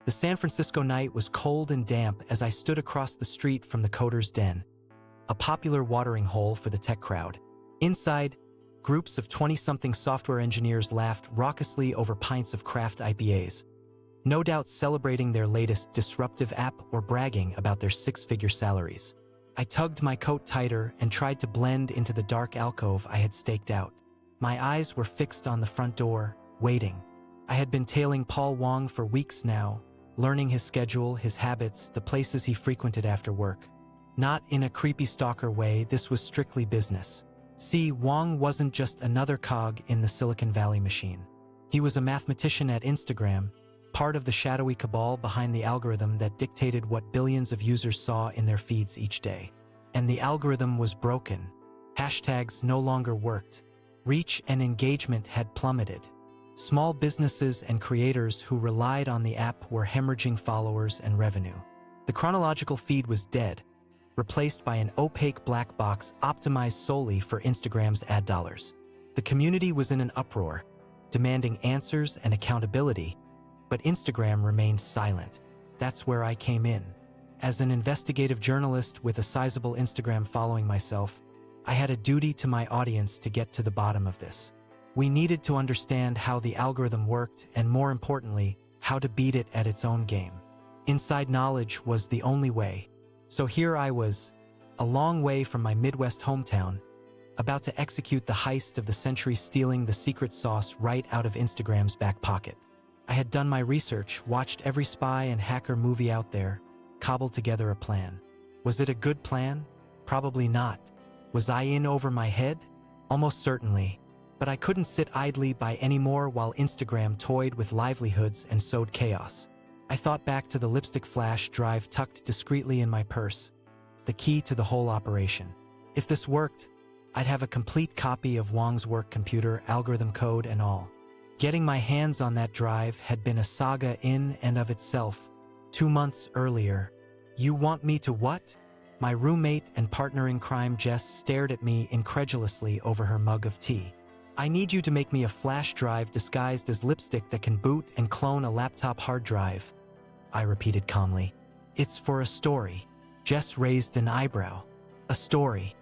The San Francisco night was cold and damp as I stood across the street from the Coder's Den, a popular watering hole for the tech crowd. Inside, groups of 20-something software engineers laughed raucously over pints of craft IPAs, no doubt celebrating their latest disruptive app or bragging about their six-figure salaries. I tugged my coat tighter and tried to blend into the dark alcove I had staked out. My eyes were fixed on the front door, waiting. I had been tailing Paul Wong for weeks now, learning his schedule, his habits, the places he frequented after work. Not in a creepy stalker way, this was strictly business. See, Wong wasn't just another cog in the Silicon Valley machine. He was a mathematician at Instagram, part of the shadowy cabal behind the algorithm that dictated what billions of users saw in their feeds each day. And the algorithm was broken. Hashtags no longer worked. Reach and engagement had plummeted. Small businesses and creators who relied on the app were hemorrhaging followers and revenue. The chronological feed was dead, replaced by an opaque black box optimized solely for Instagram's ad dollars. The community was in an uproar, demanding answers and accountability, but Instagram remained silent. That's where I came in. As an investigative journalist with a sizable Instagram following myself, I had a duty to my audience to get to the bottom of this. We needed to understand how the algorithm worked and, more importantly, how to beat it at its own game. Inside knowledge was the only way. So here I was, a long way from my Midwest hometown, about to execute the heist of the century, stealing the secret sauce right out of Instagram's back pocket. I had done my research, watched every spy and hacker movie out there, cobbled together a plan. Was it a good plan? Probably not. Was I in over my head? Almost certainly. But I couldn't sit idly by anymore while Instagram toyed with livelihoods and sowed chaos. I thought back to the lipstick flash drive tucked discreetly in my purse, the key to the whole operation. If this worked, I'd have a complete copy of Wong's work computer, algorithm code and all. Getting my hands on that drive had been a saga in and of itself. 2 months earlier. You want me to what? My roommate and partner in crime Jess stared at me incredulously over her mug of tea. I need you to make me a flash drive disguised as lipstick that can boot and clone a laptop hard drive, I repeated calmly. It's for a story. Jess raised an eyebrow. A story?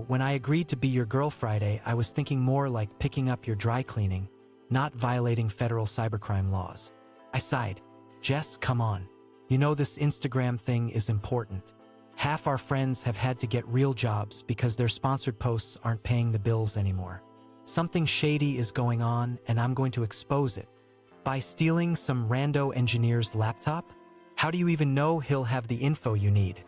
When I agreed to be your girl Friday, I was thinking more like picking up your dry cleaning, not violating federal cybercrime laws. I sighed. Jess, come on. You know this Instagram thing is important. Half our friends have had to get real jobs because their sponsored posts aren't paying the bills anymore. Something shady is going on, and I'm going to expose it. By stealing some rando engineer's laptop? How do you even know he'll have the info you need?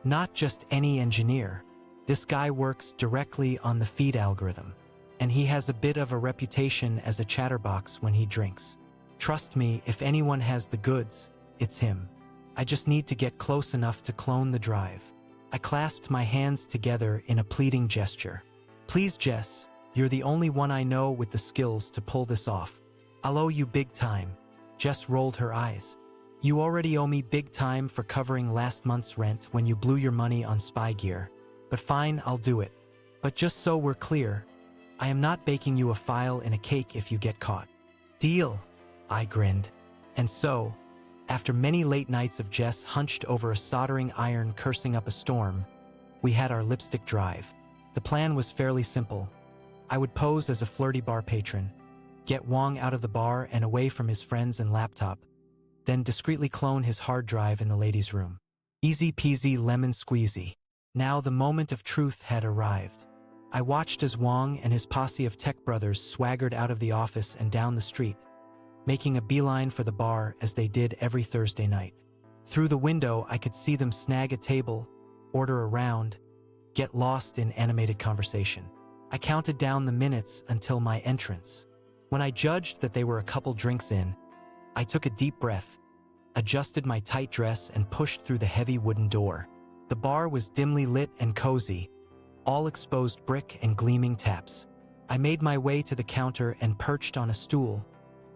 Not just any engineer. This guy works directly on the feed algorithm, and he has a bit of a reputation as a chatterbox when he drinks. Trust me, if anyone has the goods, it's him. I just need to get close enough to clone the drive. I clasped my hands together in a pleading gesture. Please, Jess, you're the only one I know with the skills to pull this off. I'll owe you big time. Jess rolled her eyes. You already owe me big time for covering last month's rent when you blew your money on spy gear. But fine, I'll do it. But just so we're clear, I am not baking you a file in a cake if you get caught. Deal, I grinned. And so, after many late nights of Jess hunched over a soldering iron cursing up a storm, we had our lipstick drive. The plan was fairly simple. I would pose as a flirty bar patron, get Wong out of the bar and away from his friends and laptop, then discreetly clone his hard drive in the ladies' room. Easy peasy lemon squeezy. Now the moment of truth had arrived. I watched as Wong and his posse of tech brothers swaggered out of the office and down the street, making a beeline for the bar as they did every Thursday night. Through the window, I could see them snag a table, order a round, get lost in animated conversation. I counted down the minutes until my entrance. When I judged that they were a couple drinks in, I took a deep breath, adjusted my tight dress and pushed through the heavy wooden door. The bar was dimly lit and cozy, all exposed brick and gleaming taps. I made my way to the counter and perched on a stool,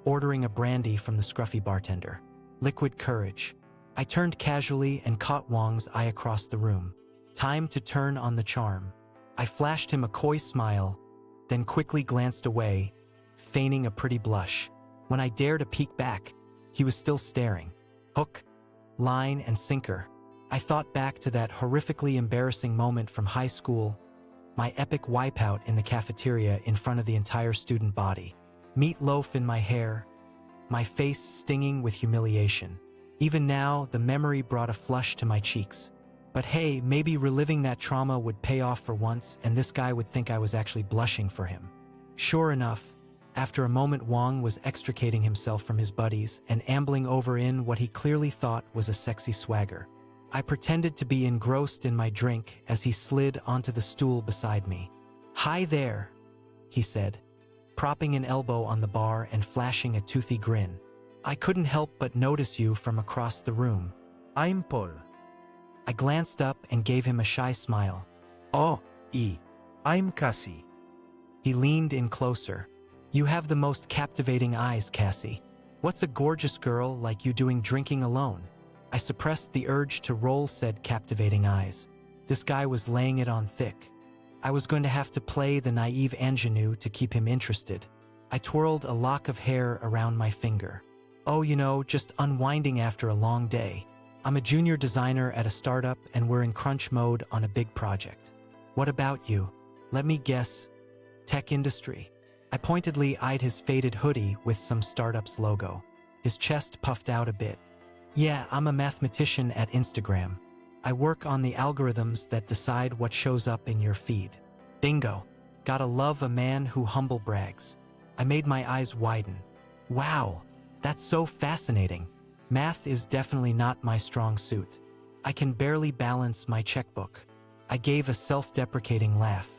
ordering a brandy from the scruffy bartender. Liquid courage. I turned casually and caught Wong's eye across the room. Time to turn on the charm. I flashed him a coy smile, then quickly glanced away, feigning a pretty blush. When I dared to peek back, He was still staring. Hook, line, and sinker. I thought back to that horrifically embarrassing moment from high school, my epic wipeout in the cafeteria in front of the entire student body. Meatloaf in my hair, my face stinging with humiliation. Even now, the memory brought a flush to my cheeks. But hey, maybe reliving that trauma would pay off for once, and this guy would think I was actually blushing for him. Sure enough, after a moment, Wong was extricating himself from his buddies and ambling over in what he clearly thought was a sexy swagger. I pretended to be engrossed in my drink as he slid onto the stool beside me. "Hi there," he said, propping an elbow on the bar and flashing a toothy grin. "I couldn't help but notice you from across the room." I'm Paul. I glanced up and gave him a shy smile. Oh, I'm Cassie. He leaned in closer. "You have the most captivating eyes, Cassie. What's a gorgeous girl like you doing drinking alone?" I suppressed the urge to roll said captivating eyes. This guy was laying it on thick. I was going to have to play the naive ingenue to keep him interested. I twirled a lock of hair around my finger. "Oh, just unwinding after a long day. I'm a junior designer at a startup and we're in crunch mode on a big project." "What about you?" "Let me guess. Tech industry." I pointedly eyed his faded hoodie with some startup's logo. His chest puffed out a bit. "Yeah, I'm a mathematician at Instagram. I work on the algorithms that decide what shows up in your feed." Bingo. Gotta love a man who humble brags. I made my eyes widen. Wow, that's so fascinating. Math is definitely not my strong suit. I can barely balance my checkbook. I gave a self-deprecating laugh,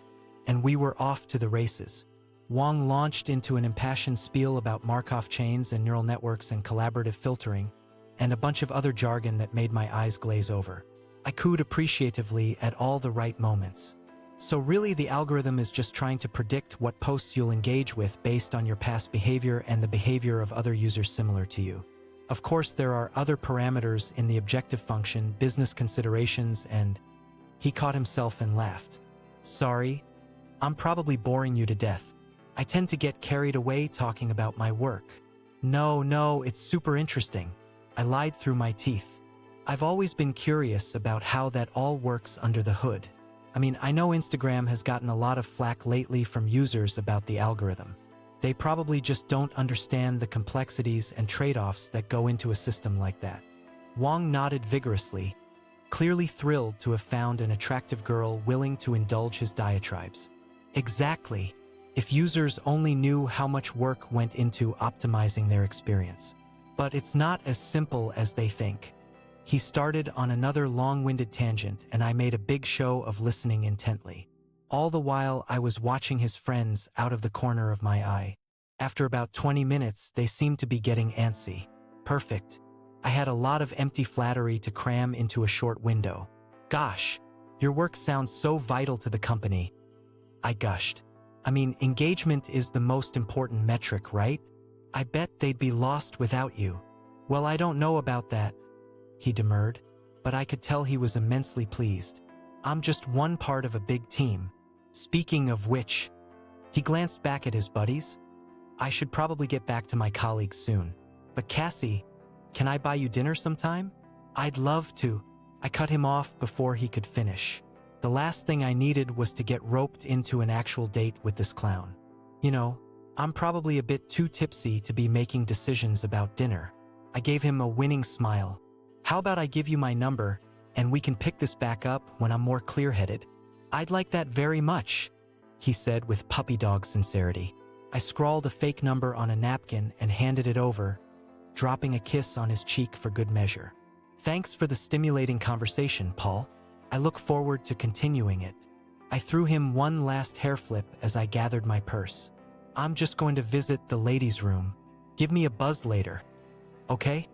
and we were off to the races. Wong launched into an impassioned spiel about Markov chains and neural networks and collaborative filtering, and a bunch of other jargon that made my eyes glaze over. I cooed appreciatively at all the right moments. So really the algorithm is just trying to predict what posts you'll engage with based on your past behavior and the behavior of other users similar to you. Of course, there are other parameters in the objective function, business considerations, and... He caught himself and laughed. "Sorry, I'm probably boring you to death. I tend to get carried away talking about my work." No, it's super interesting." I lied through my teeth. I've always been curious about how that all works under the hood. I know Instagram has gotten a lot of flack lately from users about the algorithm. They probably just don't understand the complexities and trade-offs that go into a system like that. Wong nodded vigorously, clearly thrilled to have found an attractive girl willing to indulge his diatribes. Exactly. If users only knew how much work went into optimizing their experience. But it's not as simple as they think. He started on another long-winded tangent, and I made a big show of listening intently. All the while, I was watching his friends out of the corner of my eye. After about 20 minutes, they seemed to be getting antsy. Perfect. I had a lot of empty flattery to cram into a short window. "Gosh, your work sounds so vital to the company," I gushed. Engagement is the most important metric, right? I bet they'd be lost without you." "Well, I don't know about that," he demurred, but I could tell he was immensely pleased. "I'm just one part of a big team. Speaking of which," he glanced back at his buddies, "I should probably get back to my colleagues soon. But Cassie, can I buy you dinner sometime?" "I'd love to." I cut him off before he could finish. The last thing I needed was to get roped into an actual date with this clown. I'm probably a bit too tipsy to be making decisions about dinner. I gave him a winning smile. "How about I give you my number, and we can pick this back up when I'm more clear-headed?" "I'd like that very much," he said with puppy dog sincerity. I scrawled a fake number on a napkin and handed it over, dropping a kiss on his cheek for good measure. "Thanks for the stimulating conversation, Paul. I look forward to continuing it." I threw him one last hair flip as I gathered my purse. "I'm just going to visit the ladies' room. Give me a buzz later. Okay?"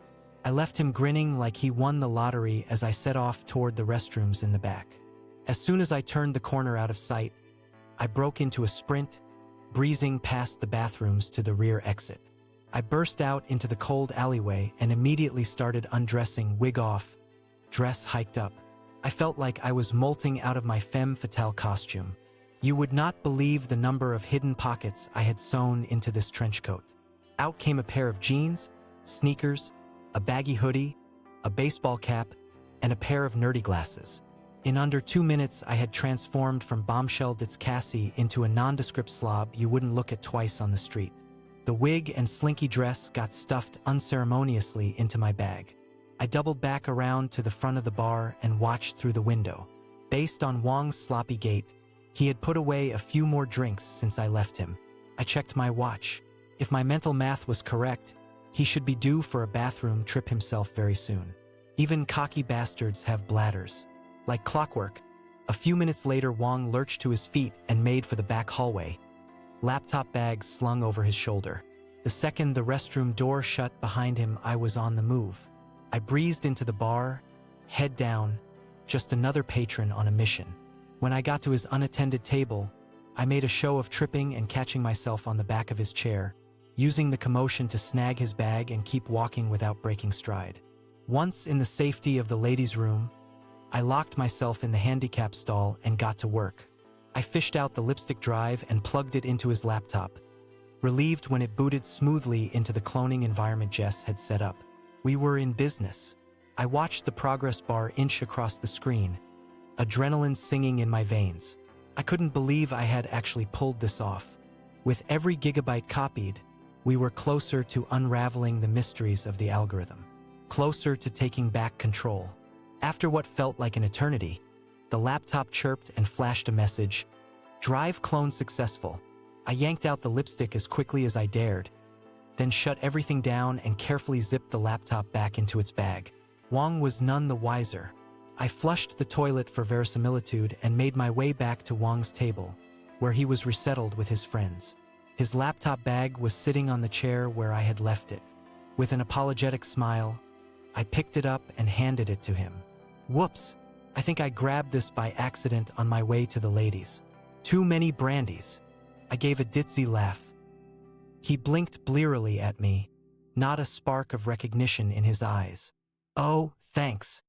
I left him grinning like he won the lottery as I set off toward the restrooms in the back. As soon as I turned the corner out of sight, I broke into a sprint, breezing past the bathrooms to the rear exit. I burst out into the cold alleyway and immediately started undressing, wig off, dress hiked up. I felt like I was molting out of my femme fatale costume. You would not believe the number of hidden pockets I had sewn into this trench coat. Out came a pair of jeans, sneakers, a baggy hoodie, a baseball cap, and a pair of nerdy glasses. In under 2 minutes, I had transformed from bombshell Cassie into a nondescript slob you wouldn't look at twice on the street. The wig and slinky dress got stuffed unceremoniously into my bag. I doubled back around to the front of the bar and watched through the window. Based on Wong's sloppy gait, he had put away a few more drinks since I left him. I checked my watch. If my mental math was correct, he should be due for a bathroom trip himself very soon. Even cocky bastards have bladders. Like clockwork, a few minutes later Wong lurched to his feet and made for the back hallway, laptop bag slung over his shoulder. The second the restroom door shut behind him, I was on the move. I breezed into the bar, head down, just another patron on a mission. When I got to his unattended table, I made a show of tripping and catching myself on the back of his chair, using the commotion to snag his bag and keep walking without breaking stride. Once in the safety of the ladies' room, I locked myself in the handicap stall and got to work. I fished out the lipstick drive and plugged it into his laptop, relieved when it booted smoothly into the cloning environment Jess had set up. We were in business. I watched the progress bar inch across the screen, adrenaline singing in my veins. I couldn't believe I had actually pulled this off. With every gigabyte copied, we were closer to unraveling the mysteries of the algorithm, closer to taking back control. After what felt like an eternity, the laptop chirped and flashed a message, "Drive clone successful." I yanked out the lipstick as quickly as I dared, then shut everything down and carefully zipped the laptop back into its bag. Wong was none the wiser. I flushed the toilet for verisimilitude and made my way back to Wong's table, where he was resettled with his friends. His laptop bag was sitting on the chair where I had left it. With an apologetic smile, I picked it up and handed it to him. Whoops, I think I grabbed this by accident on my way to the ladies. Too many brandies. I gave a ditzy laugh. He blinked blearily at me, not a spark of recognition in his eyes. "Oh, thanks,"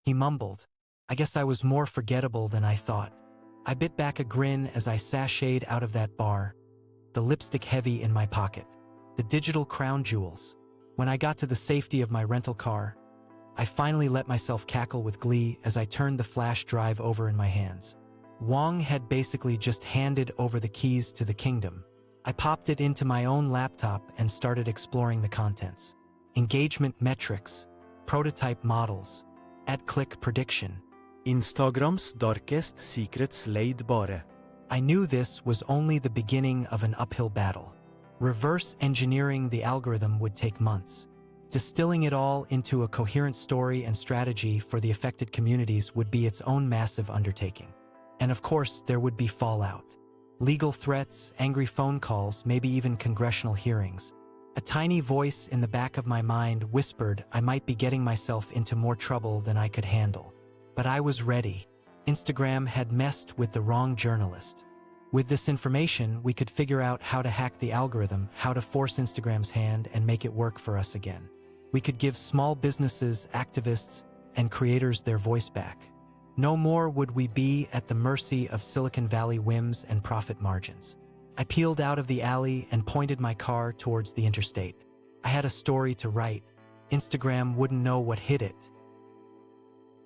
he mumbled. "I guess I was more forgettable than I thought." I bit back a grin as I sashayed out of that bar, the lipstick heavy in my pocket, the digital crown jewels. When I got to the safety of my rental car, I finally let myself cackle with glee as I turned the flash drive over in my hands. Wong had basically just handed over the keys to the kingdom. I popped it into my own laptop and started exploring the contents. Engagement metrics, prototype models, ad-click prediction. Instagrams darkest secrets laid bare. I knew this was only the beginning of an uphill battle. Reverse engineering the algorithm would take months. Distilling it all into a coherent story and strategy for the affected communities would be its own massive undertaking. And of course, there would be fallout. Legal threats, angry phone calls, maybe even congressional hearings. A tiny voice in the back of my mind whispered I might be getting myself into more trouble than I could handle. But I was ready. Instagram had messed with the wrong journalist. With this information, we could figure out how to hack the algorithm, how to force Instagram's hand and make it work for us again. We could give small businesses, activists, and creators their voice back. No more would we be at the mercy of Silicon Valley whims and profit margins. I peeled out of the alley and pointed my car towards the interstate. I had a story to write. Instagram wouldn't know what hit it,